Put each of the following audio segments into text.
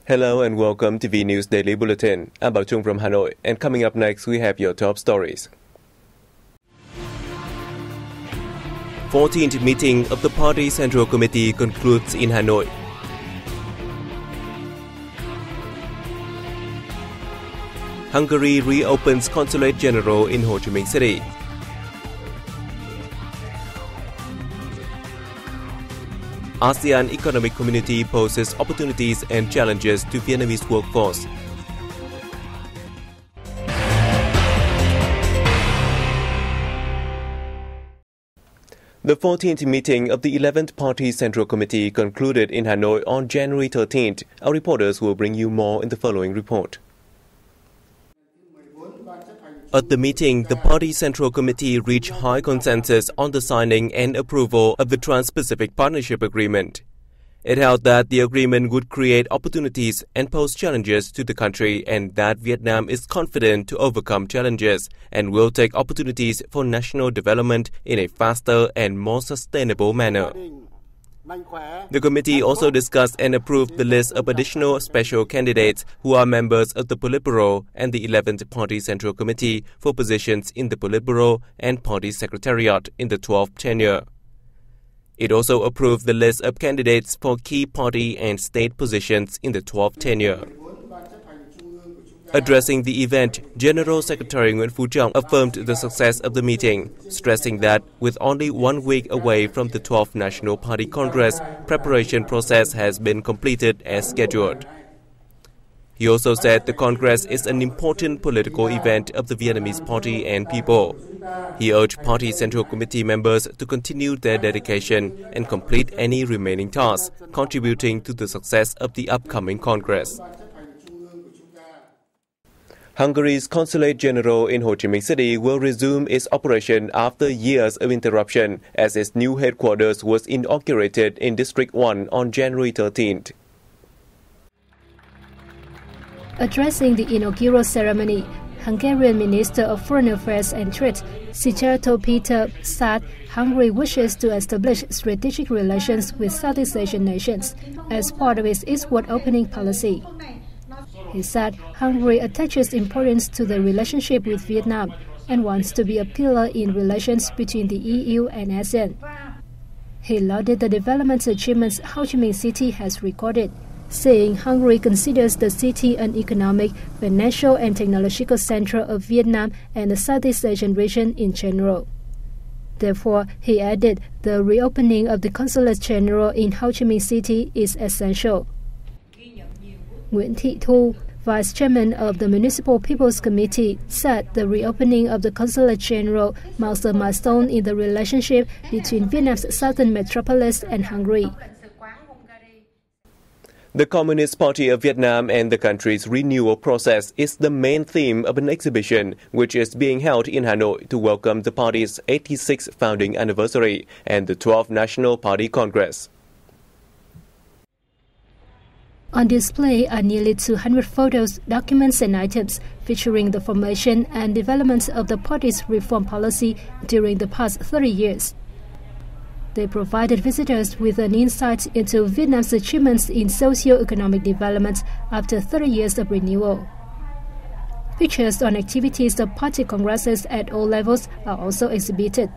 Hello and welcome to VNA News Daily Bulletin. I'm Bảo Trung from Hanoi, and coming up next we have your top stories. 14th meeting of the Party Central Committee concludes in Hanoi. Hungary reopens consulate general in Ho Chi Minh City. ASEAN Economic Community poses opportunities and challenges to Vietnamese workforce. The 14th meeting of the 11th Party Central Committee concluded in Hanoi on January 13th. Our reporters will bring you more in the following report. At the meeting, the Party Central Committee reached high consensus on the signing and approval of the Trans-Pacific Partnership Agreement. It held that the agreement would create opportunities and pose challenges to the country, and that Vietnam is confident to overcome challenges and will take opportunities for national development in a faster and more sustainable manner. The committee also discussed and approved the list of additional special candidates who are members of the Politburo and the 11th Party Central Committee for positions in the Politburo and Party Secretariat in the 12th tenure. It also approved the list of candidates for key party and state positions in the 12th tenure. Addressing the event, General Secretary Nguyễn Phú Trọng affirmed the success of the meeting, stressing that with only 1 week away from the 12th National Party Congress, preparation process has been completed as scheduled. He also said the Congress is an important political event of the Vietnamese party and people. He urged Party Central Committee members to continue their dedication and complete any remaining tasks, contributing to the success of the upcoming Congress. Hungary's consulate general in Ho Chi Minh City will resume its operation after years of interruption as its new headquarters was inaugurated in District 1 on January 13th. Addressing the inaugural ceremony, Hungarian Minister of Foreign Affairs and Trade, Szijjártó Péter, said Hungary wishes to establish strategic relations with Southeast Asian nations as part of its eastward opening policy. He said Hungary attaches importance to the relationship with Vietnam and wants to be a pillar in relations between the EU and ASEAN. He lauded the development achievements Ho Chi Minh City has recorded, saying Hungary considers the city an economic, financial and technological center of Vietnam and the Southeast Asian region in general. Therefore, he added the reopening of the consulate general in Ho Chi Minh City is essential. Nguyễn Thị Thu, Vice Chairman of the Municipal People's Committee, said the reopening of the Consulate General marks a milestone in the relationship between Vietnam's southern metropolis and Hungary. The Communist Party of Vietnam and the country's renewal process is the main theme of an exhibition which is being held in Hanoi to welcome the party's 86th founding anniversary and the 12th National Party Congress. On display are nearly 200 photos, documents and items featuring the formation and development of the party's reform policy during the past 30 years. They provided visitors with an insight into Vietnam's achievements in socio-economic development after 30 years of renewal. Pictures on activities of party congresses at all levels are also exhibited.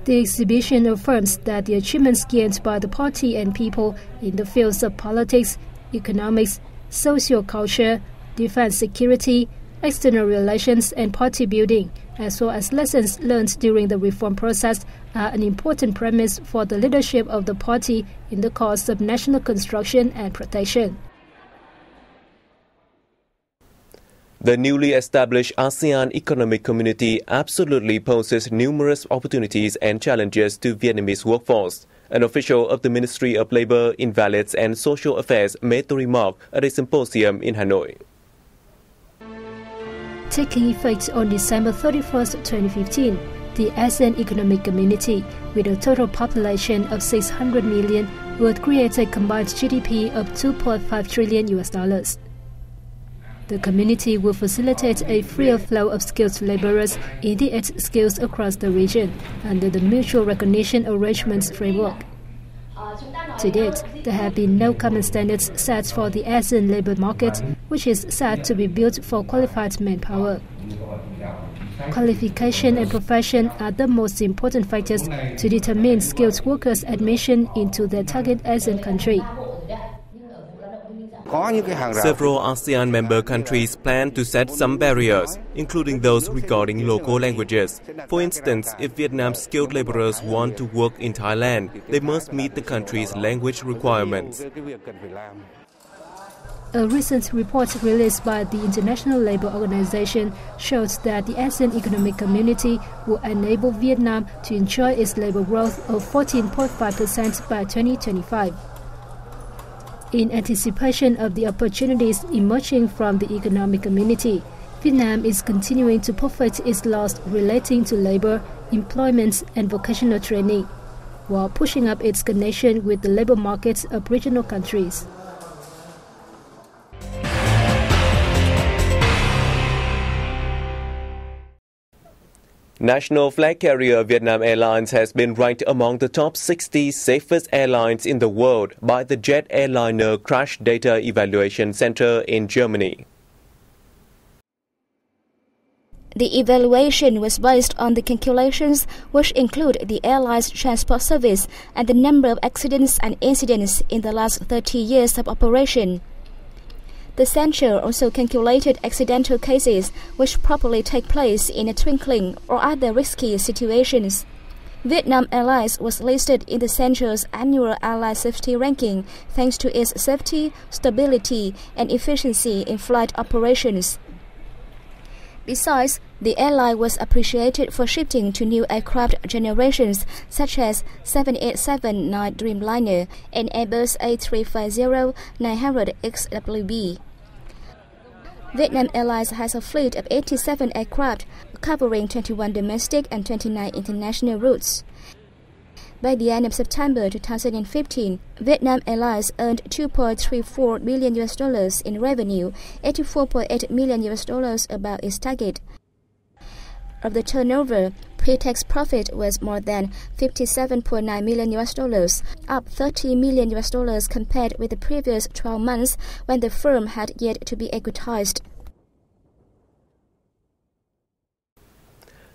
The exhibition affirms that the achievements gained by the party and people in the fields of politics, economics, socio-culture, defense security, external relations and party building, as well as lessons learned during the reform process, are an important premise for the leadership of the party in the cause of national construction and protection. The newly established ASEAN Economic Community absolutely poses numerous opportunities and challenges to Vietnamese workforce. An official of the Ministry of Labour, Invalids and Social Affairs made the remark at a symposium in Hanoi. Taking effect on December 31, 2015, the ASEAN Economic Community, with a total population of 600 million, would create a combined GDP of $2.5 trillion. The community will facilitate a freer flow of skilled laborers in the 8 skills across the region under the Mutual Recognition Arrangements framework. To date, there have been no common standards set for the ASEAN labour market, which is set to be built for qualified manpower. Qualification and profession are the most important factors to determine skilled workers' admission into their target ASEAN country. Several ASEAN member countries plan to set some barriers, including those regarding local languages. For instance, if Vietnam's skilled laborers want to work in Thailand, they must meet the country's language requirements. A recent report released by the International Labour Organization shows that the ASEAN Economic Community will enable Vietnam to enjoy its labour growth of 14.5% by 2025. In anticipation of the opportunities emerging from the economic community, Vietnam is continuing to perfect its laws relating to labour, employment and vocational training, while pushing up its connection with the labour markets of regional countries. National flag carrier Vietnam Airlines has been ranked among the top 60 safest airlines in the world by the Jet Airliner Crash Data Evaluation Center in Germany. The evaluation was based on the calculations which include the airline's transport service and the number of accidents and incidents in the last 30 years of operation. The center also calculated accidental cases which probably take place in a twinkling or other risky situations. Vietnam Airlines was listed in the center's annual airline safety ranking thanks to its safety, stability, and efficiency in flight operations. Besides, the airline was appreciated for shifting to new aircraft generations such as 787-9 Dreamliner and Airbus A350-900 XWB. Vietnam Airlines has a fleet of 87 aircraft covering 21 domestic and 29 international routes. By the end of September 2015, Vietnam Airlines earned $2.34 billion in revenue, $84.8 million above its target. Of the turnover, pre-tax profit was more than $57.9 million, up $30 million compared with the previous 12 months when the firm had yet to be equitized.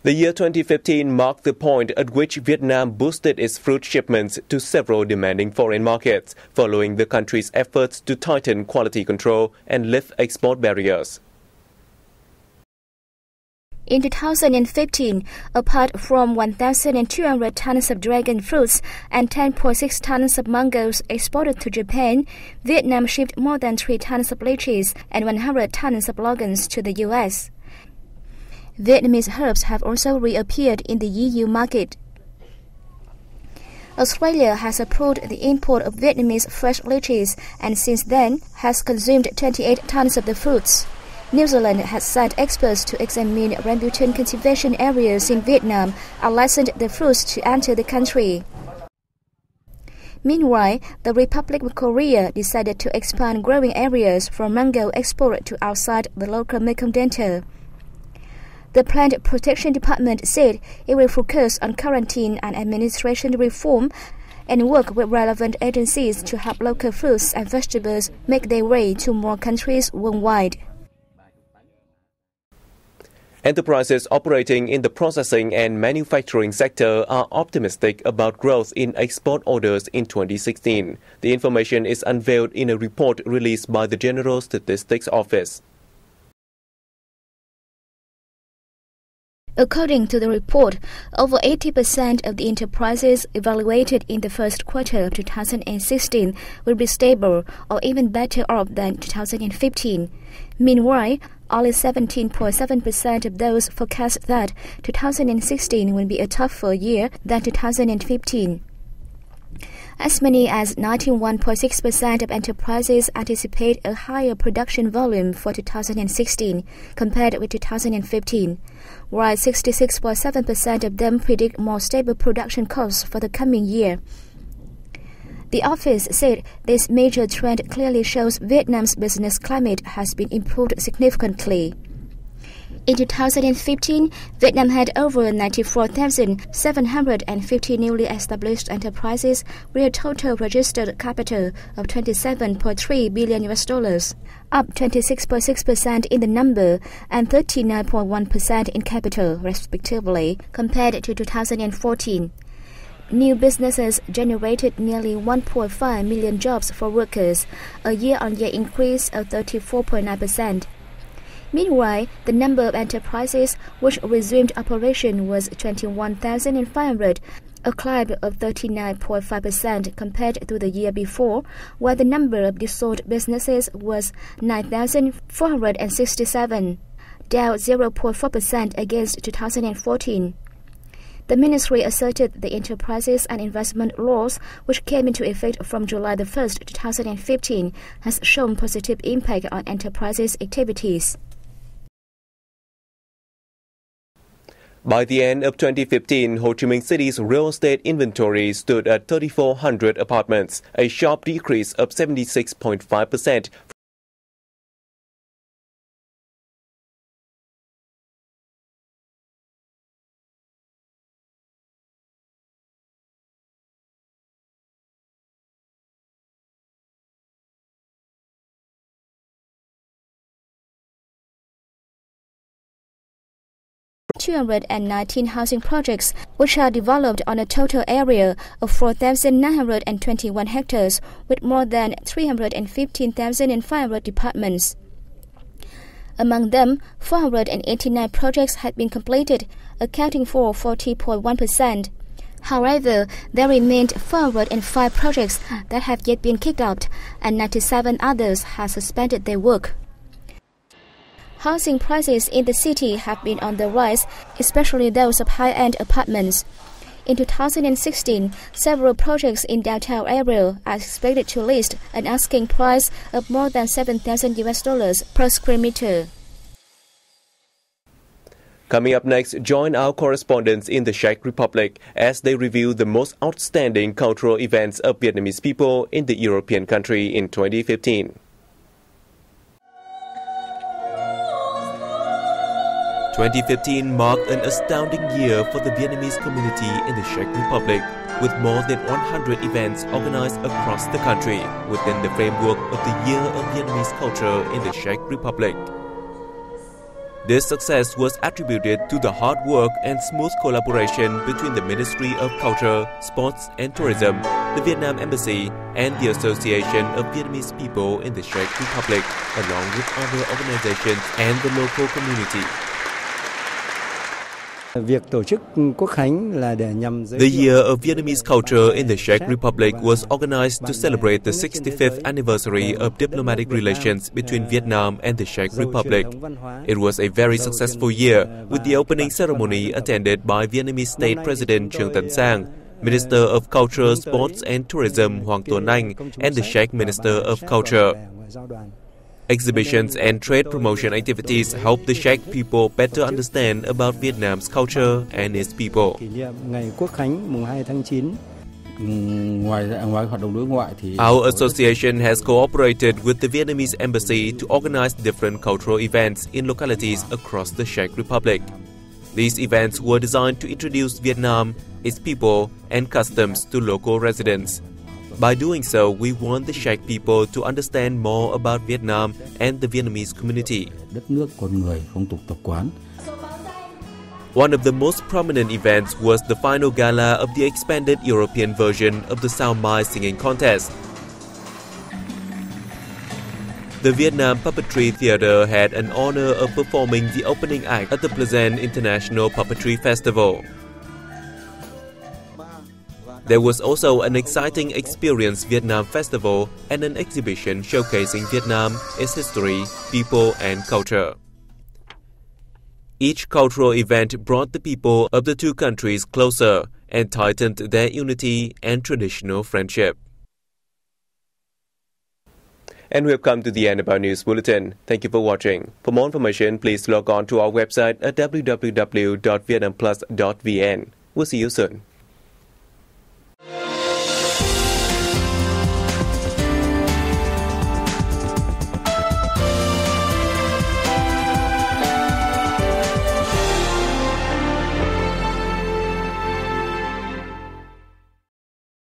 The year 2015 marked the point at which Vietnam boosted its fruit shipments to several demanding foreign markets, following the country's efforts to tighten quality control and lift export barriers. In 2015, apart from 1,200 tons of dragon fruits and 10.6 tons of mangoes exported to Japan, Vietnam shipped more than 3 tons of lychees and 100 tons of logans to the U.S. Vietnamese herbs have also reappeared in the EU market. Australia has approved the import of Vietnamese fresh lychees and since then has consumed 28 tons of the fruits. New Zealand has sent experts to examine rambutan cultivation areas in Vietnam and licensed the fruits to enter the country. Meanwhile, the Republic of Korea decided to expand growing areas for mango export to outside the local Mekong Delta. The Plant Protection Department said it will focus on quarantine and administration reform and work with relevant agencies to help local fruits and vegetables make their way to more countries worldwide. Enterprises operating in the processing and manufacturing sector are optimistic about growth in export orders in 2016. The information is unveiled in a report released by the General Statistics Office. According to the report, over 80% of the enterprises evaluated in the first quarter of 2016 will be stable or even better off than 2015. Meanwhile, only 17.7% of those forecast that 2016 will be a tougher year than 2015. As many as 91.6% of enterprises anticipate a higher production volume for 2016 compared with 2015, while 66.7% of them predict more stable production costs for the coming year. The office said this major trend clearly shows Vietnam's business climate has been improved significantly. In 2015, Vietnam had over 94,750 newly established enterprises with a total registered capital of $27.3 billion, up 26.6% in the number and 39.1% in capital, respectively, compared to 2014. New businesses generated nearly 1.5 million jobs for workers, a year-on-year increase of 34.9%. Meanwhile, the number of enterprises which resumed operation was 21,500, a climb of 39.5% compared to the year before, while the number of dissolved businesses was 9,467, down 0.4% against 2014. The ministry asserted the enterprises and investment laws, which came into effect from July 1, 2015, has shown positive impact on enterprises' activities. By the end of 2015, Ho Chi Minh City's real estate inventory stood at 3,400 apartments, a sharp decrease of 76.5%. From 219 housing projects, which are developed on a total area of 4,921 hectares with more than 315,500 departments. Among them, 489 projects had been completed, accounting for 40.1%. However, there remained 405 projects that have yet been kicked out, and 97 others have suspended their work. Housing prices in the city have been on the rise, especially those of high-end apartments. In 2016, several projects in downtown area are expected to list an asking price of more than $7,000 per square meter. Coming up next, join our correspondents in the Czech Republic as they review the most outstanding cultural events of Vietnamese people in the European country in 2015. 2015 marked an astounding year for the Vietnamese community in the Czech Republic, with more than 100 events organized across the country within the framework of the Year of Vietnamese Culture in the Czech Republic. This success was attributed to the hard work and smooth collaboration between the Ministry of Culture, Sports and Tourism, the Vietnam Embassy, and the Association of Vietnamese People in the Czech Republic, along with other organizations and the local community. The Year of Vietnamese Culture in the Czech Republic was organized to celebrate the 65th anniversary of diplomatic relations between Vietnam and the Czech Republic. It was a very successful year, with the opening ceremony attended by Vietnamese State President Trương Tấn Sang, Minister of Culture, Sports and Tourism Hoàng Tuấn Anh, and the Czech Minister of Culture. Exhibitions and trade promotion activities help the Czech people better understand about Vietnam's culture and its people. Our association has cooperated with the Vietnamese Embassy to organize different cultural events in localities across the Czech Republic. These events were designed to introduce Vietnam, its people, and customs to local residents. By doing so, we want the Czech people to understand more about Vietnam and the Vietnamese community. One of the most prominent events was the final gala of the expanded European version of the Sao Mai singing contest. The Vietnam Puppetry Theatre had an honor of performing the opening act at the Pleasant International Puppetry Festival. There was also an exciting Experience Vietnam Festival and an exhibition showcasing Vietnam, its history, people and culture. Each cultural event brought the people of the two countries closer and tightened their unity and traditional friendship. And we have come to the end of our news bulletin. Thank you for watching. For more information, please log on to our website at www.vietnamplus.vn. We'll see you soon.